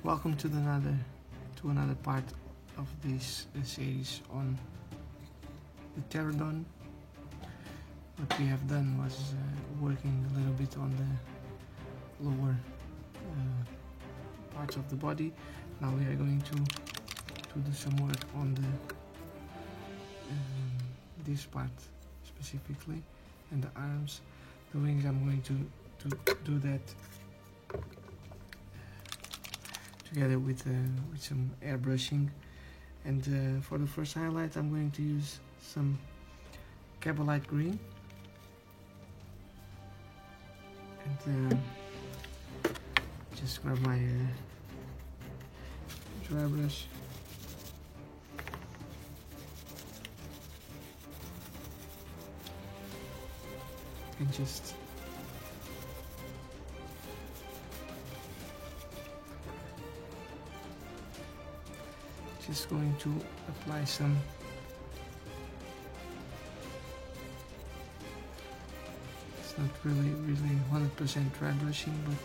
welcome to another part of this series on the pterodon. What we have done was working a little bit on the lower parts of the body. Now we are going to do some work on the this part specifically, and the arms, the wings. I'm going to do that together with some airbrushing. And for the first highlight, I'm going to use some Cabalite green, and just grab my dry brush. And just going to apply some it's not really 100% dry brushing, but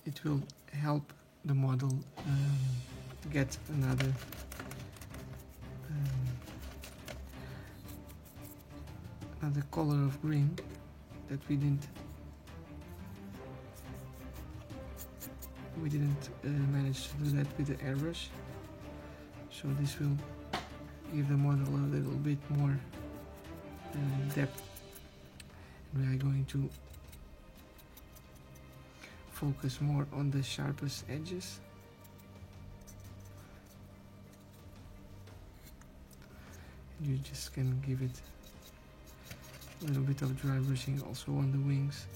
it will help the model get another color of green that we didn't manage to do that with the airbrush. So this will give the model a little bit more depth. We are going to focus more on the sharpest edges. You just can give it a little bit of dry brushing also on the wings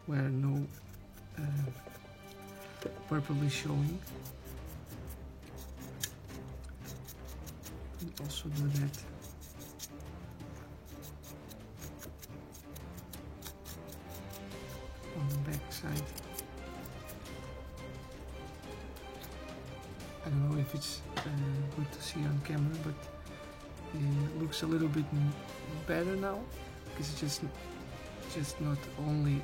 where no purple is showing. And also do that on the back side. I don't know if it's good to see on camera, but it looks a little bit better now, because it's just not only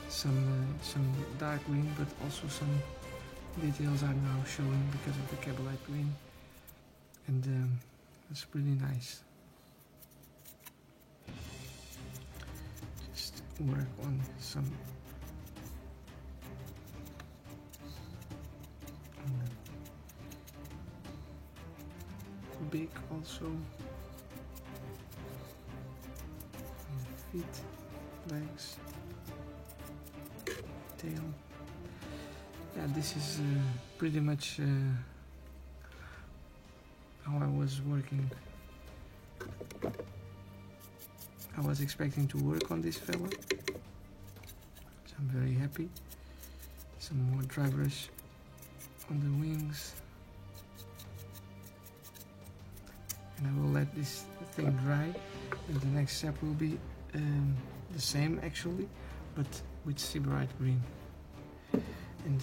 some dark green, but also some details are now showing because of the Cabalite green, and it's pretty nice. Just work on some beak also, feet, legs, tail. Yeah, this is pretty much how I was working. I was expecting to work on this fella, so I'm very happy. Some more dry brush on the wings, and I will let this thing dry, and the next step will be the same actually, but with Sybarite green. And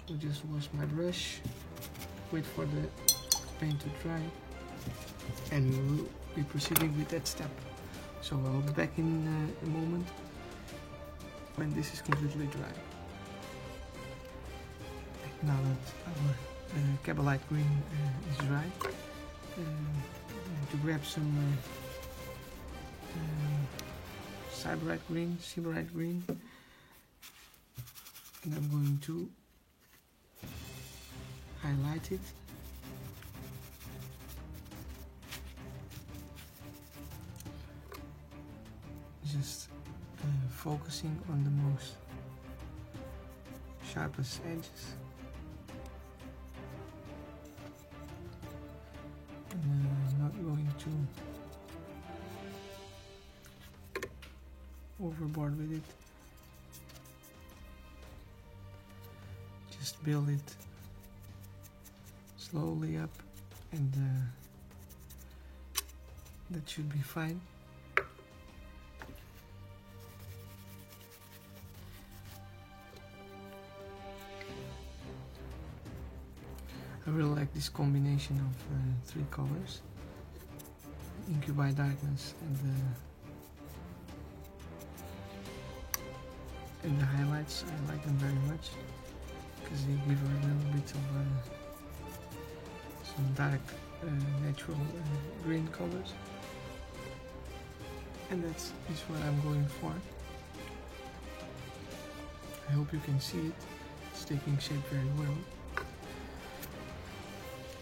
I'll just wash my brush, wait for the paint to dry, and we will be proceeding with that step. So I'll be back in a moment when this is completely dry. Now that our Cabalite green is dry, to grab some Sybarite green, and I'm going to highlight it. Just focusing on the most sharpest edges. And I'm not going to overboard with it. Just build it slowly up, and that should be fine. I really like this combination of three colors. Incubi Darkness and the highlights. I like them very much because they give a little bit of some dark natural green colors, and that's what I'm going for. I hope you can see it. It's taking shape very well.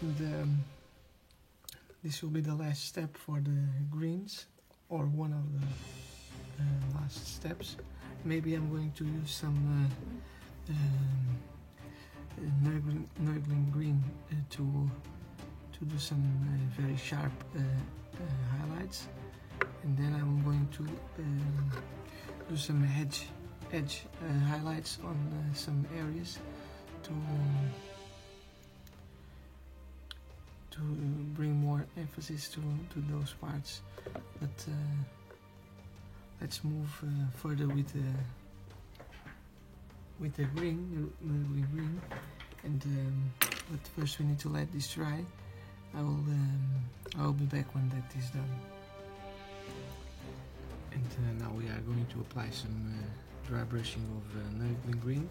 And this will be the last step for the greens, or one of the last steps. Maybe I'm going to use some Nurgling green to do some very sharp highlights, and then I'm going to do some edge highlights on some areas to bring more emphasis to those parts. But let's move further with the green, and but first we need to let this dry. I will be back when that is done. And now we are going to apply some dry brushing of Nurgling green.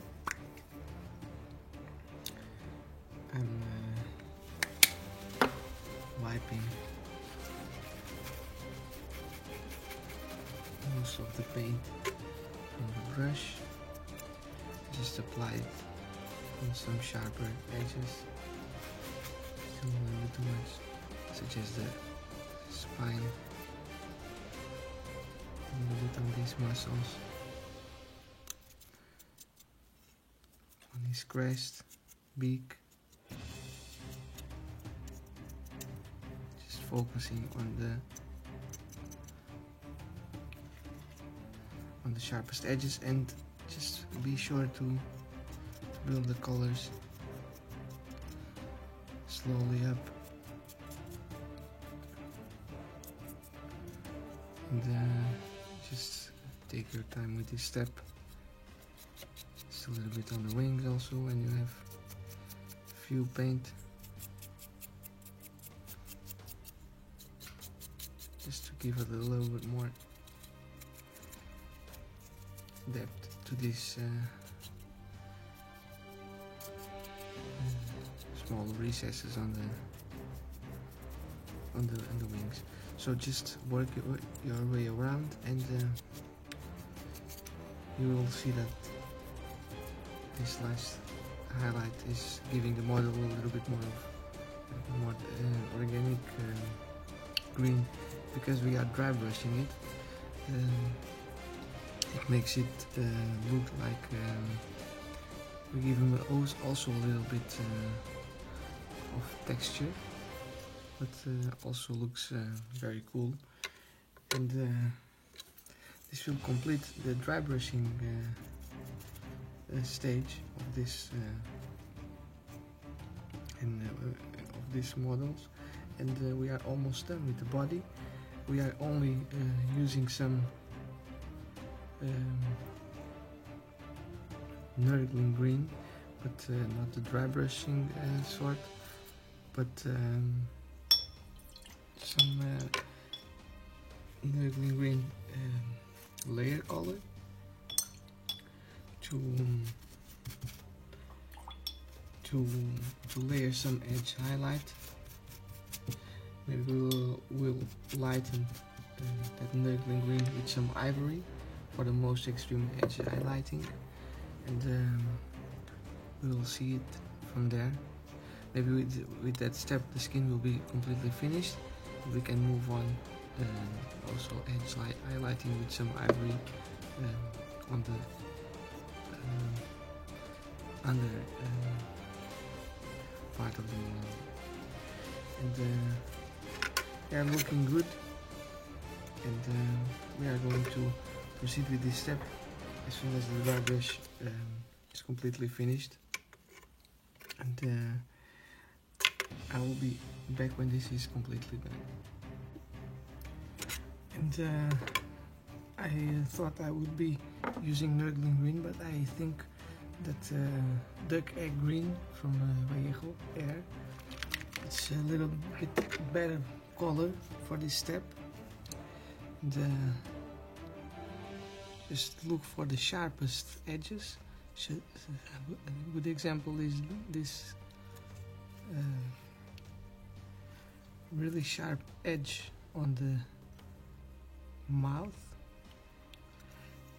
I'm wiping most of the paint from the brush. Just apply it on some sharper edges, a little bit too much, such as the spine, a little bit on these muscles, on his crest, beak. Just focusing on the sharpest edges, and just be sure to build the colors slowly up, and just take your time with this step. Just a little bit on the wings also when you have few paint, just to give it a little bit more depth to these small recesses on the wings. So just work your way around, and you will see that this last highlight is giving the model a little bit more organic green, because we are dry brushing it. It makes it look like we give him also a little bit of texture, but also looks very cool. And this will complete the dry brushing stage of this of these models, and we are almost done with the body. We are only using some Nurgling green, but not the dry brushing sort, but some Nurgling green layer color to layer some edge highlight. Maybe we'll lighten that Nurgling green with some ivory for the most extreme edge highlighting, and we will see it from there. Maybe with that step the skin will be completely finished. We can move on also edge highlighting with some ivory on the under part of the model, and they are looking good, and we are going to proceed with this step as soon as the dry brush is completely finished, and I will be back when this is completely done. And I thought I would be using Nurgling green, but I think that Duck Egg green from Vallejo Air, it's a little bit better color for this step. And, just look for the sharpest edges. A good example is this really sharp edge on the mouth.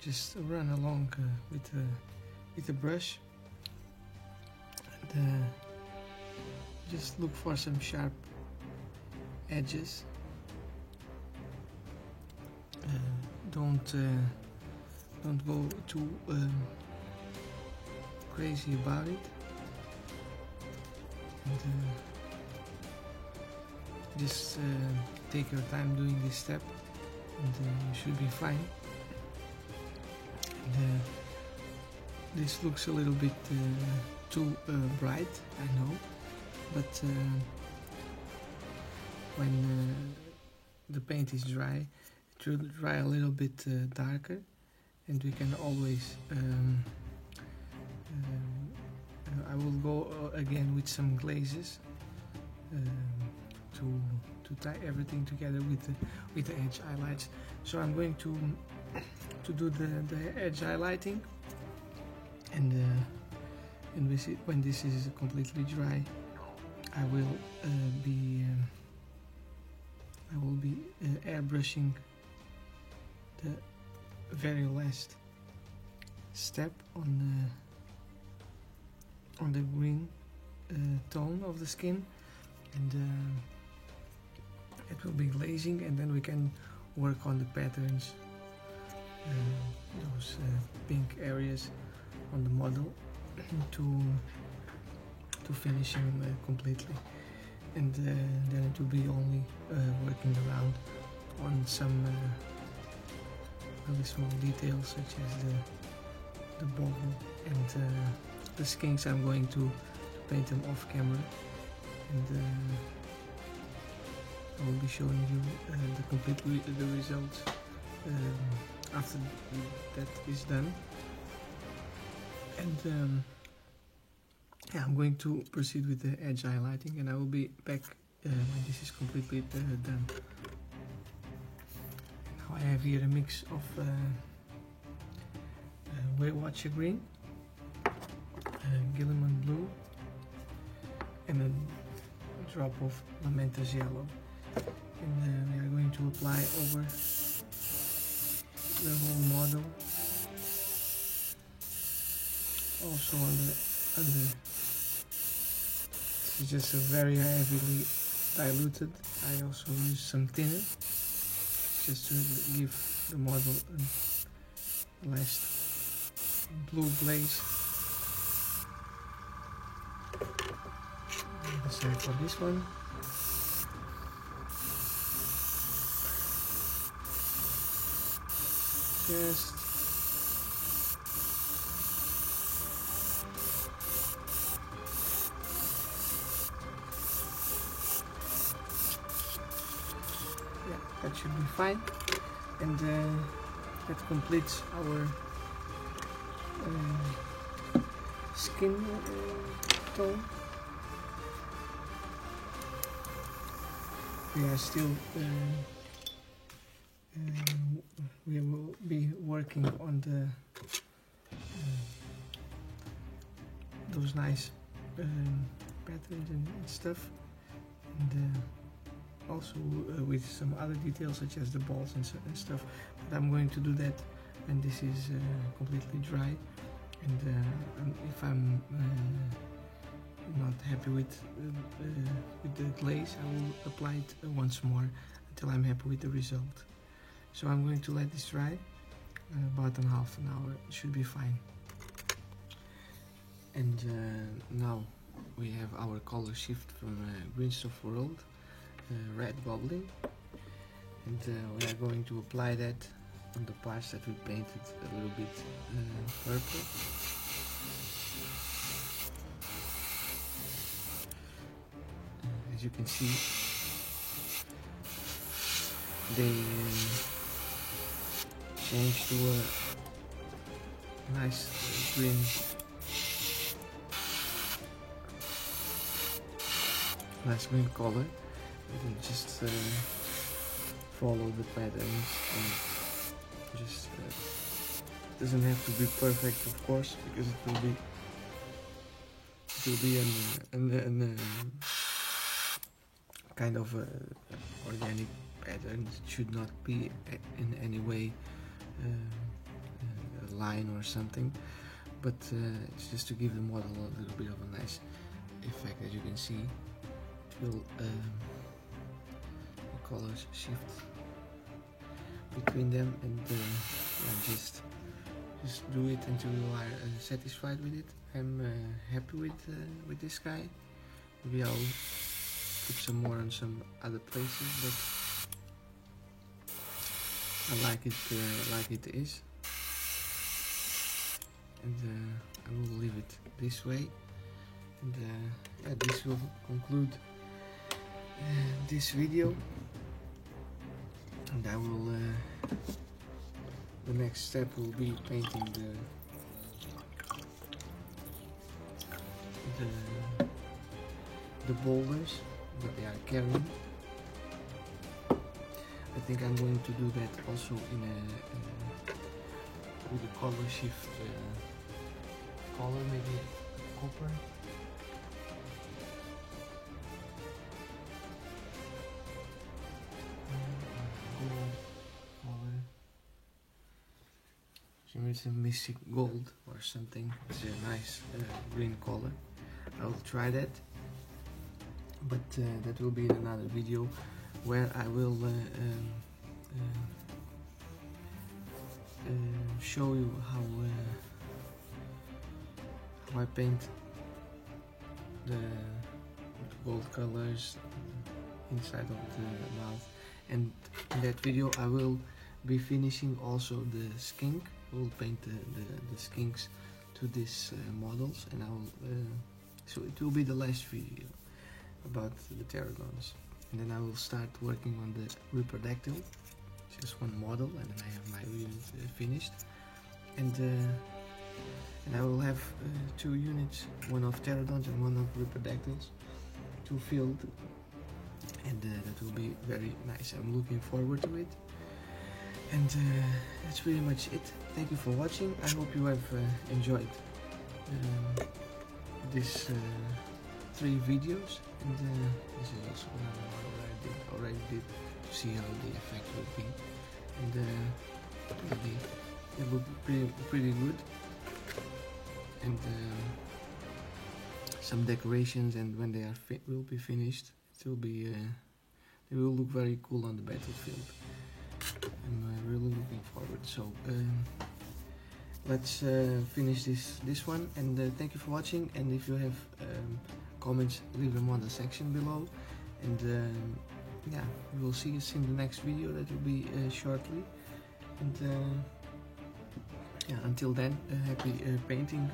Just run along with the brush, and just look for some sharp edges. Don't go too crazy about it, and just take your time doing this step, and you should be fine. And, this looks a little bit too bright, I know, but when the paint is dry, it will dry a little bit darker, and we can always I will go again with some glazes to tie everything together with the edge highlights. So I'm going to do the edge highlighting, and when this is completely dry, I will be airbrushing the very last step on the green tone of the skin, and it will be glazing, and then we can work on the patterns, those pink areas on the model to finish him completely, and then it will be only working around on some really small details, such as the ball and the skinks. I'm going to paint them off camera, and I will be showing you the results after that is done. And yeah, I'm going to proceed with the edge highlighting, and I will be back when this is completely done. Now I have here a mix of Waywatcher green, Guilliman blue, and a drop of Lamentas yellow, and we are going to apply over the whole model, also on the under. This is just a very heavily diluted. I also use some thinner just to give the model a last blue glaze. The same for this one. Just that should be fine, and that completes our skin tone. We are still we will be working on the those nice patterns and stuff, and also with some other details such as the balls and stuff, but I'm going to do that when this is completely dry, and if I'm not happy with the glaze, I will apply it once more until I'm happy with the result. So I'm going to let this dry about half an hour. It should be fine. And now we have our color shift from Greenstuff World, red goblin, and we are going to apply that on the parts that we painted a little bit purple. As you can see, they change to a nice green color, and then just follow the patterns, and just doesn't have to be perfect, of course, because it will be an kind of organic pattern. It should not be in any way a line or something, but it's just to give the model a little bit of a nice effect. As you can see, it will the colors shift between them, and just do it until you are satisfied with it. I'm happy with this guy. Maybe I'll put some more on some other places, but I like it is, and I will leave it this way. And yeah, this will conclude this video, and I will the next step will be painting the boulders that they are carrying. I think I'm going to do that also in with a color shift color, maybe copper. Maybe it's a mystic gold or something. It's a nice green color. I will try that, but that will be in another video where I will show you how I paint the gold colors inside of the mouth. And in that video I will be finishing also the skink. I will paint the skinks to these models, and I will so it will be the last video about the pterodons, and then I will start working on the Riperdactyl, just one model, and then I have my unit finished, and I will have 2 units, one of pterodons and one of Riperdactyls, to field, and that will be very nice. I'm looking forward to it. And that's pretty much it. Thank you for watching. I hope you have enjoyed this 3 videos, and this is also another one where I already did to see how the effect would be, and it looked pretty good, and some decorations, and when they are will be finished, it will be they will look very cool on the battlefield. I'm really looking forward. So let's finish this one, and thank you for watching. And if you have comments, leave them on the section below, and yeah, we will see us in the next video that will be shortly. And yeah, until then, happy painting.